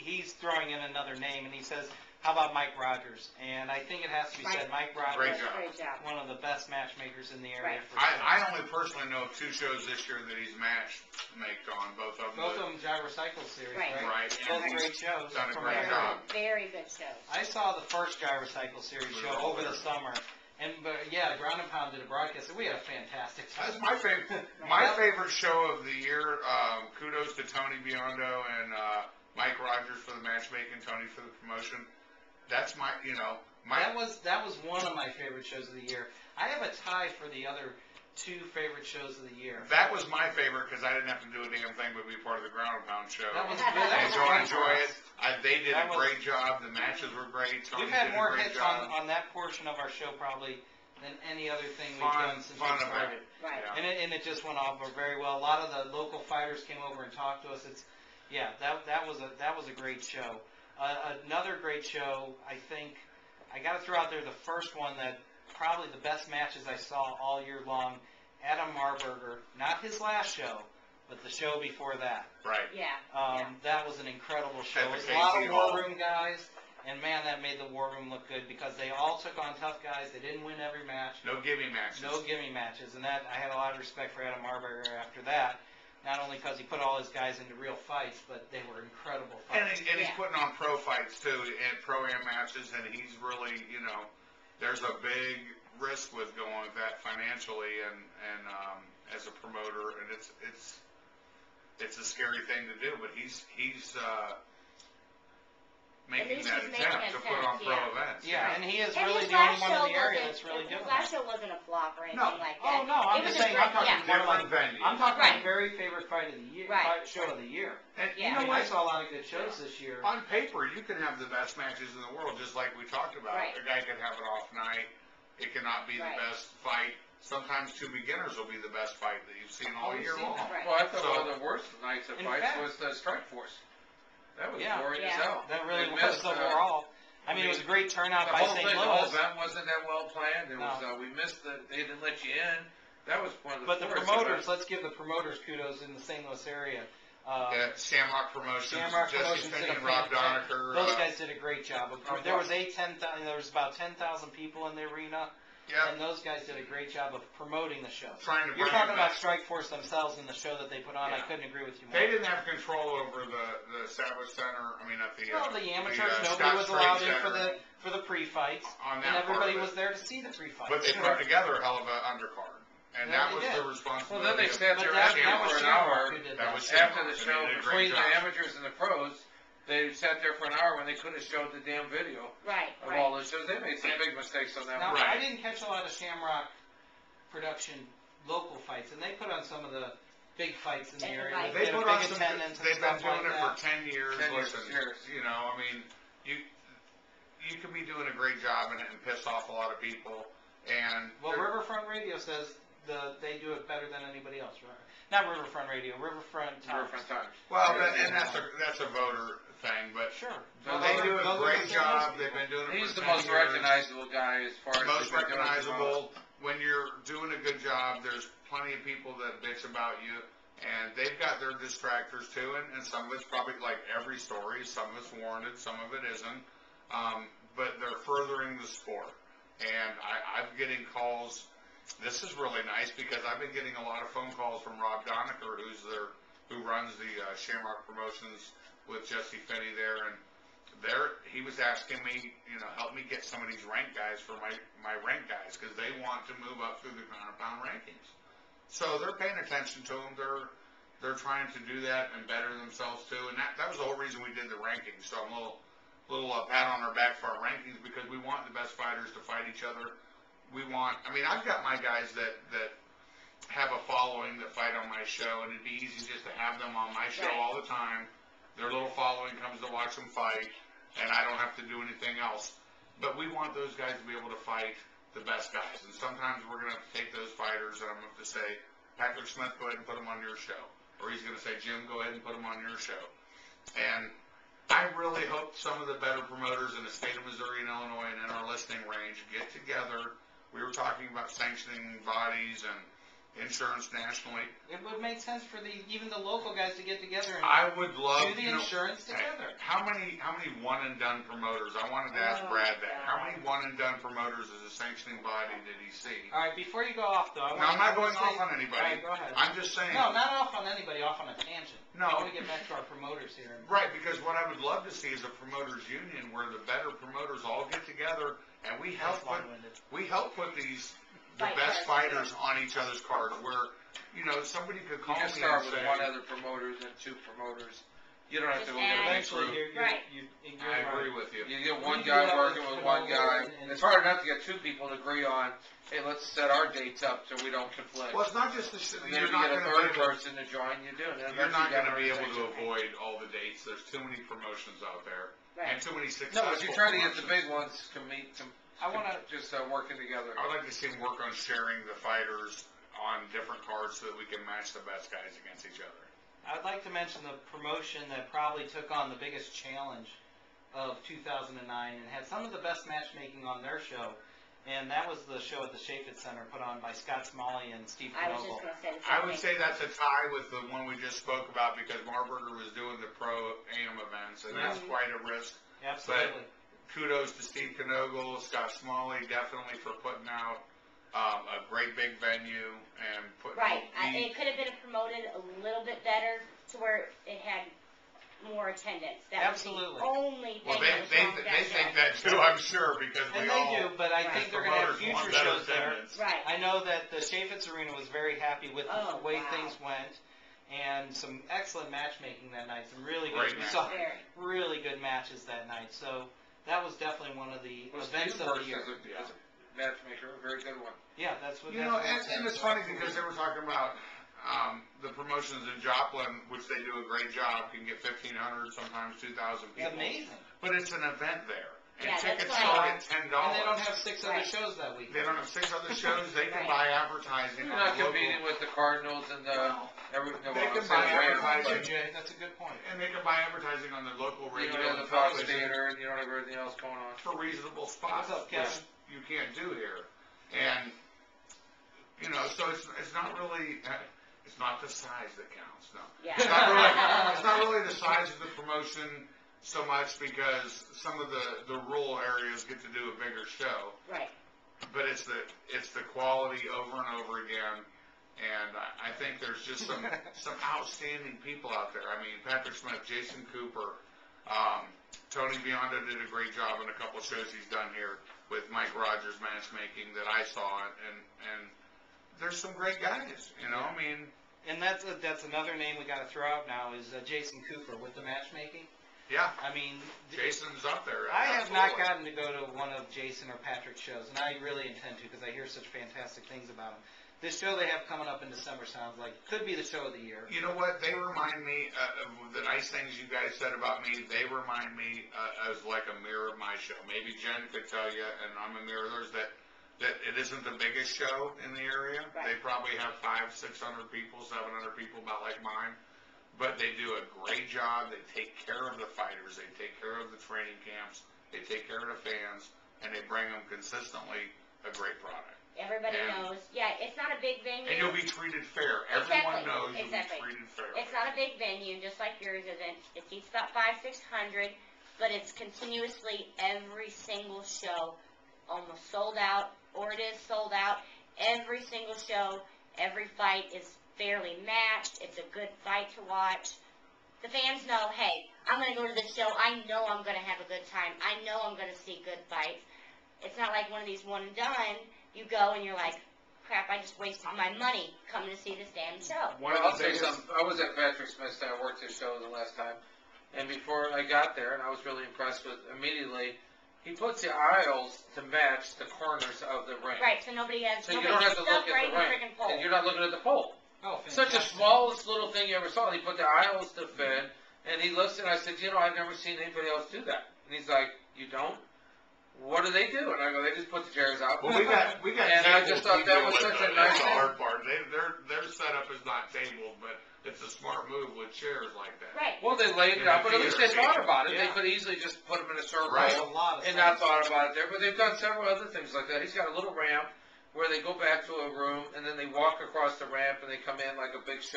he's throwing in another name, and he says, how about Mike Rogers? And I think it has to be said, Mike Rogers, Great job. one of the best matchmakers in the area. Right. I only personally know of 2 shows this year that he's matched on, both of them. Both of them Gyro Cycle Series, Right. right? Both great shows. Done a from great our- job. Very good shows. I saw the first Gyro Cycle Series show over the summer. And, yeah, Ground and Pound did a broadcast, and we had a fantastic time. That's my favorite. My favorite show of the year. Kudos to Tony Biondo and Mike Rogers for the matchmaking, Tony for the promotion. That's my, That was one of my favorite shows of the year. I have a tie for the other 2 favorite shows of the year. That was my favorite because I didn't have to do a damn thing but be part of the Ground and Pound show. That was good. That was Enjoy it. They did a great job. The matches were great. Tony We've had did more a great hits job. on that portion of our show probably than any other thing we've done since we started. Right. And it just went off very well. A lot of the local fighters came over and talked to us. That was a great show. Another great show, I think, I got to throw out there the first one that probably the best matches I saw all year long. Adam Marburger, not his last show, but the show before that. Right. Yeah. That was an incredible show. At It was the a lot KC of Hall. War Room guys, and man, that made the War Room look good because they all took on tough guys. They didn't win every match. No gimme matches. No gimme matches, and that I had a lot of respect for Adam Marburger after that. Not only because he put all his guys into real fights, but they were incredible fights. And he's putting on pro fights too, and pro-am matches, and he's really, there's a big risk with going with that financially and as a promoter, and it's a scary thing to do, but he's making that attempt to put on pro events. Yeah, and he is And really his the only last one show in the area wasn't- that's really doing His last that. show wasn't a flop or anything No. like Oh that. no, I'm It was just a saying. great- I'm talking yeah. more like Different venue. I'm talking Right. very favorite fight of the year, Right. show of the year. And Yeah. you know I what? saw a lot of good shows this year. On paper, you can have the best matches in the world, just like we talked about. Right. A guy could have an off night. It cannot be Right. the best fight. Sometimes 2 beginners will be the best fight that you've seen all year long. Right. Well, I thought So- one of the worst nights of In fights fact- was the Strike Force. That was Yeah. boring as Yeah. hell. That really They was missed, overall. I mean, it was a great turnout The by whole St. thing, the whole Louis. event wasn't that well planned. It No. was we missed they didn't let you in. That was one of the. But the poorest promoters, events. let's give the promoters kudos in the St. Louis area. Shamrock Promotions, Shamrock Jesse Promotions did Finney a and Rob fantastic- Donaker. Those guys did a great job. There was 10,000. There was about 10,000 people in the arena, and those guys did a great job of promoting the show. Trying to You're bring talking it about back. Strike Force themselves and the show that they put on. I Yeah. couldn't agree with you more. They didn't have control over the Savage Center. I mean, at the Well, the amateurs, Scott nobody was Trade allowed in Center for the pre-fights, on that and everybody part of was it. there to see the pre-fights. But they put together a hell of an undercard, and Yeah, that they was did. the Well, responsibility. then they of- sat But there that asking was for an Shamrock hour who did That that. was after the They show did a great between the job. amateurs and the pros. They sat there for an hour when they could have showed the damn video Right. of all the shows. They made some big mistakes on that Now, one. Right. I didn't catch a lot of Shamrock production local fights, and they put on some of the big fights in the Big area. fights. They They had a put big on some. attendance and They've been stuff like doing it that. for 10 years. 10 years, Listen, years. I mean, you can be doing a great job and piss off a lot of people. And Well, Riverfront Radio says they do it better than anybody else, right? Not Riverfront Radio, Riverfront Times. Riverfront Times. well, that's a voter thing, but Sure. Well, they do a those are great the job. famous They've been doing it He's for the 10 most years. recognizable guy as far as Most they've been doing it the most. recognizable. When you're doing a good job, there's plenty of people that bitch about you, and they've got their distractors too, and some of it's probably like every story, some of it's warranted, some of it isn't, but they're furthering the sport. And I'm getting calls. This is really nice because I've been getting a lot of phone calls from Rob Donaker, who runs the Shamrock Promotions with Jesse Finney there, and he was asking me, help me get some of these rank guys for my rank guys because they want to move up through the ground and pound rankings. So they're paying attention to them. They're trying to do that and better themselves too. And that was the whole reason we did the rankings. So I'm a little pat on our back for our rankings because we want the best fighters to fight each other. I've got my guys that have a following that fight on my show, and it'd be easy just to have them on my show all the time. Their little following comes to watch them fight, and I don't have to do anything else. But we want those guys to be able to fight the best guys, and sometimes we're going to take those fighters, and I'm going to say, Patrick Smith, go ahead and put him on your show. Or he's going to say, Jim, go ahead and put him on your show. And I really hope some of the better promoters in the state of Missouri and Illinois and in our listening range get together. We were talking about sanctioning bodies and insurance nationally. It would make sense for even the local guys to get together and I would love, do the insurance together. how many one and done promoters, I wanted to ask Brad that, how many one and done promoters as a sanctioning body did he see? All right, before you go off though, No, I'm not going off All on anybody, right, go ahead. I'm just saying. No, not off on anybody, off on a tangent. No. I want to get back to our promoters here. Right, because what I would love to see is a promoters union where the better promoters all get together and we help That's put the best fighters on each other's cards where, somebody could call You me can start and with say. one other promoter, then two promoters. You don't have to go get a big Eventually, group. you're I right. agree with you. You get one We do guy that working with with one guy. Canova and- It's hard enough to get two people to agree on, hey, let's set our dates up so we don't conflict. Well, it's not just And then you're if you not get a going to third person to join, you do. And then you're not going to be able eventually to avoid all the dates. There's too many promotions out there and too many you successful. No, but you're trying to get the promotions. big ones I wanna- just working together. I would like to see them work on sharing the fighters on different cards so that we can match the best guys against each other. I'd like to mention the promotion that probably took on the biggest challenge of 2009 and had some of the best matchmaking on their show, and that was the show at the Chaffetz Center put on by Scott Smalley and Steve I was just Knoble. gonna say the same I would thing. say that's a tie with the one we just spoke about because Marburger was doing the pro AM events, and that's quite a risk. Absolutely. Kudos to Steve Knogle, Scott Smalley, definitely for putting out a great big venue and putting. Right, it could have been promoted a little bit better to where it had more attendance. That Absolutely. was the only thing Well, that was wrong with that they think show. that too, I'm sure, because And we they all. do, but I think they're going to have promoters want future better shows there. attendance. Right, I know that the Chaffetz Arena was very happy with Oh, the way wow. things went, and some excellent matchmaking that night. Some really Great good. We saw very. really good matches that night. So that was definitely one of the Well, events Steve of the works year. as a matchmaker, a very good one. Yeah, that's what. You know, and it's funny because they were talking about the promotions in Joplin, which they do a great job, can get 1,500, sometimes 2,000 It's people. amazing. But it's an event there, and Yeah, that's tickets why- start at $10. And they don't have 6 other Right. shows that week. They don't have 6 other shows. They can Right. buy advertising You're on not the local, competing with the Cardinals and everything. They can buy advertising. Jay, that's a good point. and they can buy advertising on the local You radio don't have and the Fox television Theater and you don't have everything else going on. for reasonable spots, What's up, Kevin? which you can't do here. And so it's not really. It's not the size that counts. No. Yeah. It's not really the size of the promotion so much because some of the rural areas get to do a bigger show, Right, but it's the quality over and over again, and I think there's just some outstanding people out there. I mean, Patrick Smith, Jason Cooper, Tony Bionda did a great job in a couple of shows he's done here with Mike Rogers matchmaking that I saw, and there's some great guys. I mean. And that's another name we got to throw out now is Jason Cooper with the matchmaking. Yeah, I mean, Jason's up there. I have not absolutely. gotten to go to one of Jason or Patrick's shows, and I really intend to because I hear such fantastic things about him. This show they have coming up in December sounds like could be the show of the year. You know what? They remind me of the nice things you guys said about me. They remind me as like a mirror of my show. Maybe Jen could tell you, and I'm a mirror of theirs, that it isn't the biggest show in the area. Right. They probably have 500-600 people, 700 people, about like mine. But they do a great job. They take care of the fighters. They take care of the training camps. They take care of the fans, and they bring them consistently a great product. everybody And- knows, it's not a big venue. And you'll be treated fair. Exactly, Everyone knows you'll exactly. be treated fair. It's not a big venue, just like yours isn't. It seats about 500-600, but it's continuously every single show almost sold out, or it is sold out. Every single show, every fight is fairly matched. It's a good fight to watch. The fans know, hey, I'm going to go to this show. I know I'm going to have a good time. I know I'm going to see good fights. It's not like one of these one and done. You go and you're like, crap, I just wasted my money coming to see this damn show. One Well, of I'll the say biggest- something. I was at Patrick Smith's. I worked his show the last time, and before I got there, and I was really impressed with immediately. He puts the aisles to match the corners of the ring. Right, so nobody has So you nobody don't have gets to stuck look right at in the the ring, freaking pole. and you're not looking at the pole. Oh, Such a fantastic. smallest little thing you ever saw. And he put the aisles to fit, and he looks and I said, I've never seen anybody else do that. And he's like, you don't? What do they do? And I go, they just put the chairs out. Well, we got And I just tables thought we that deal was with, such a though. nice That's the thing. hard part. Their setup is not tabled, but it's a smart move with chairs like that. Right. Well, they laid it out, but at least they thought about it. They Yeah. could easily just put them in a circle Right. There's a lot of and sense. not thought about it there. But they've done several other things like that. He's got a little ramp where they go back to a room and then they walk across the ramp and they come in like a big show.